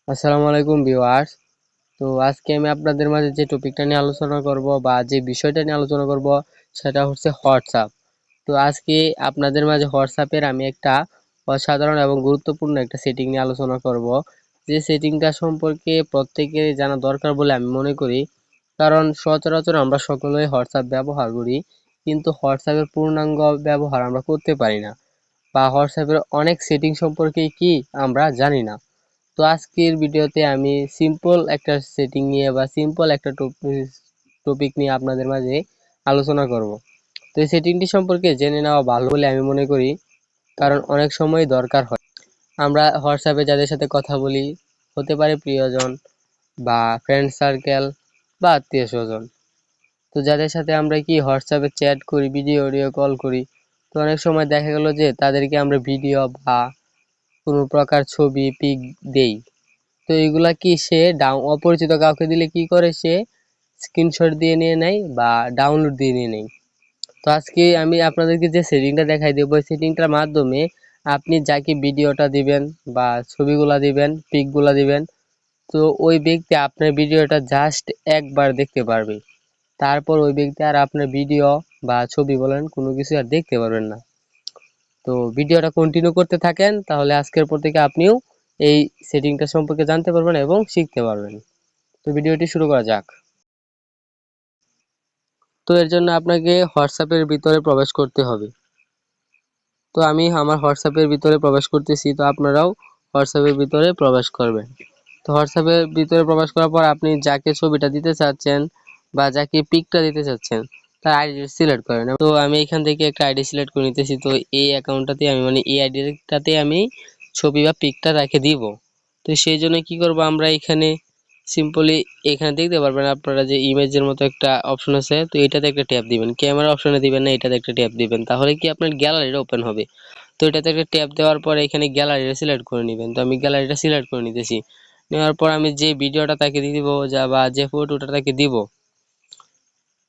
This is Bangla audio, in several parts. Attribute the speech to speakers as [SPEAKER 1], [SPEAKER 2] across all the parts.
[SPEAKER 1] আসসালামু আলাইকুম ভিউয়ার্স। তো আজকে আমি আপনাদের মাঝে যে টপিকটা নিয়ে আলোচনা করব বা যে বিষয়টা নিয়ে আলোচনা করব সেটা হচ্ছে হোয়াটসঅ্যাপ। তো আজকে আপনাদের মাঝে হোয়াটসঅ্যাপের আমি একটা অসাধারণ এবং গুরুত্বপূর্ণ একটা সেটিং নিয়ে আলোচনা করব, যে সেটিংটা সম্পর্কে প্রত্যেকের জানা দরকার বলে আমি মনে করি। কারণ সচরাচর আমরা সকলেই হোয়াটসঅ্যাপ ব্যবহার করি, কিন্তু হোয়াটসঅ্যাপের পূর্ণাঙ্গ ব্যবহার আমরা করতে পারি না, বা হোয়াটসঅ্যাপের অনেক সেটিং সম্পর্কে কি আমরা জানি না। তো আজকের ভিডিওতে আমি সিম্পল একটা সেটিং নিয়ে বা সিম্পল একটা টপিক নিয়ে আপনাদের মাঝে আলোচনা করব। তো এই সেটিংটি সম্পর্কে জেনে নেওয়া ভালো বলে আমি মনে করি, কারণ অনেক সময় দরকার হয়। আমরা হোয়াটসঅ্যাপে যাদের সাথে কথা বলি, হতে পারে প্রিয়জন বা ফ্রেন্ড সার্কেল বা আত্মীয় স্বজন। তো যাদের সাথে আমরা কি হোয়াটসঅ্যাপে চ্যাট করি, ভিডিও অডিও কল করি, তো অনেক সময় দেখা গেল যে তাদেরকে আমরা ভিডিও বা কোনো প্রকার ছবি পিক দেই। তো এগুলা কি সে অপরিচিত কাউকে দিলে কি করে, সে স্ক্রিনশট দিয়ে নিয়ে নেয় বা ডাউনলোড দিয়ে নিয়ে নেয়। তো আজকে আমি আপনাদেরকে যে সেটিংটা দেখাই দেবো, ওই সেটিংটার মাধ্যমে আপনি যাকে ভিডিওটা দিবেন বা ছবিগুলা দিবেন, পিকগুলা দিবেন, তো ওই ব্যক্তি আপনার ভিডিওটা জাস্ট একবার দেখতে পারবে। তারপর ওই ব্যক্তি আর আপনার ভিডিও বা ছবি বলেন কোনো কিছু আর দেখতে পারবেন না। তো ভিডিওটা কন্টিনিউ করতে থাকেন, তাহলে আজকের পর থেকে আপনিও এই সেটিংটা সম্পর্কে জানতে পারবেন এবং শিখতে পারবেন। তো ভিডিওটি শুরু করা যাক। তো এর জন্য আপনাকে হোয়াটসঅ্যাপের ভিতরে প্রবেশ করতে হবে। তো আমি আমার হোয়াটসঅ্যাপের ভিতরে প্রবেশ করতেছি, তো আপনারাও হোয়াটসঅ্যাপের ভিতরে প্রবেশ করবেন। তো হোয়াটসঅ্যাপের ভিতরে প্রবেশ করার পর আপনি যাকে ছবিটা দিতে চাচ্ছেন বা যাকে পিকটা দিতে চাচ্ছেন তার আইডি সিলেক্ট করেন। তো আমি এখান থেকে একটা আইডি সিলেক্ট করে নিতেছি। তো এই অ্যাকাউন্টটাতে আমি মানে এই আইডিটাতে আমি ছবি বা পিকটা রেখে দিব। তো সেই জন্য কি করব, আমরা এখানে সিম্পলি এখানে দেখতে পারবেন আপনারা যে ইমেজের মতো একটা অপশন আছে, তো এটাতে একটা ট্যাপ দিবেন। ক্যামেরা অপশনে দিবেন না, এটাতে একটা ট্যাপ দিবেন, তাহলে কি আপনার গ্যালারিটা ওপেন হবে। তো এটাতে একটা ট্যাপ দেওয়ার পরে এখানে গ্যালারিটা সিলেক্ট করে নেবেন। তো আমি গ্যালারিটা সিলেক্ট করে নিতেছি। নেওয়ার পর আমি যে ভিডিওটা তাকে দিব যা বা যে ফটোটা তাকে দিব,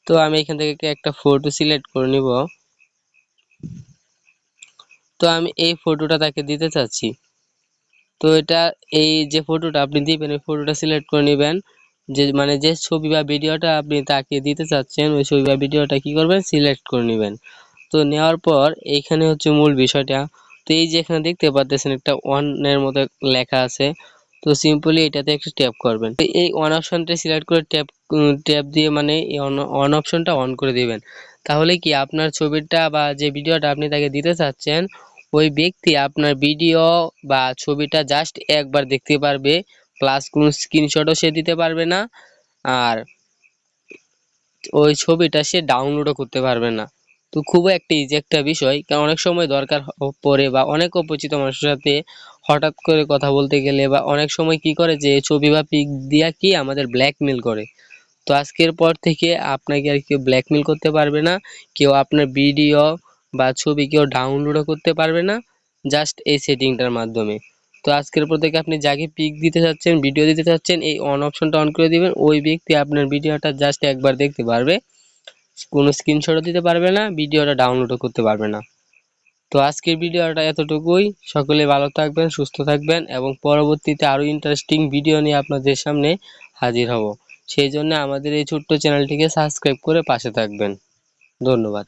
[SPEAKER 1] তো আমি এখান থেকে একটা ফটো সিলেক্ট করে নিব। তো আমি এই ফটোটা তাকে দিতে চাচ্ছি। তো এটা এই যে ফটোটা আপনি দিবেন, ওই ফটোটা সিলেক্ট করে নেবেন। যে মানে যে ছবি বা ভিডিওটা আপনি তাকে দিতে চাচ্ছেন, ওই ছবি বা ভিডিওটা কি করবেন, সিলেক্ট করে নেবেন। তো নেওয়ার পর এইখানে হচ্ছে মূল বিষয়টা। তো এই যে এখানে দেখতে পাচ্ছেন একটা ওয়ান এর মতো লেখা আছে, তো সিম্পলি এটাতে একটা ট্যাপ করবেন। তো এই অন অপশনটা সিলেক্ট করে ট্যাপ দিয়ে মানে এই অন অপশনটা অন করে দিবেন। তাহলে কি আপনার ছবিটা বা যে ভিডিওটা আপনি তাকে দিতে চাচ্ছেন, ওই ব্যক্তি আপনার ভিডিও বা ছবিটা জাস্ট একবার দেখতে পারবে, প্লাস কোনো স্ক্রিনশটও সে দিতে পারবে না, আর ওই ছবিটা সে ডাউনলোডও করতে পারবে না। তো খুবই একটা ইজি একটা বিষয়, কারণ অনেক সময় দরকার পড়ে বা অনেক অপরিচিত মানুষের সাথে হঠাৎ করে কথা বলতে গেলে, বা অনেক সময় কি করে যে ছবি বা পিক দিয়া কি আমাদের ব্ল্যাকমেল করে। তো আজকের পর থেকে আপনাকে আর কেউ ব্ল্যাকমেল করতে পারবে না, কেউ আপনার ভিডিও বা ছবি কেউ ডাউনলোডও করতে পারবে না, জাস্ট এই সেটিংটার মাধ্যমে। তো আজকের পর থেকে আপনি যাকে পিক দিতে চাচ্ছেন, ভিডিও দিতে চাচ্ছেন, এই অন অপশনটা অন করে দিবেন। ওই ব্যক্তি আপনার ভিডিওটা জাস্ট একবার দেখতে পারবে, কোনো স্ক্রিনশটও দিতে পারবে না, ভিডিওটা ডাউনলোডও করতে পারবে না। তো আজকের ভিডিওটা এতটুকুই। সকলে ভালো থাকবেন, সুস্থ থাকবেন, এবং পরবর্তীতে আরো ইন্টারেস্টিং ভিডিও নিয়ে আপনাদের সামনে হাজির হব। সেই জন্য আমাদের এই ছোট্ট চ্যানেলটিকে সাবস্ক্রাইব করে পাশে থাকবেন। ধন্যবাদ।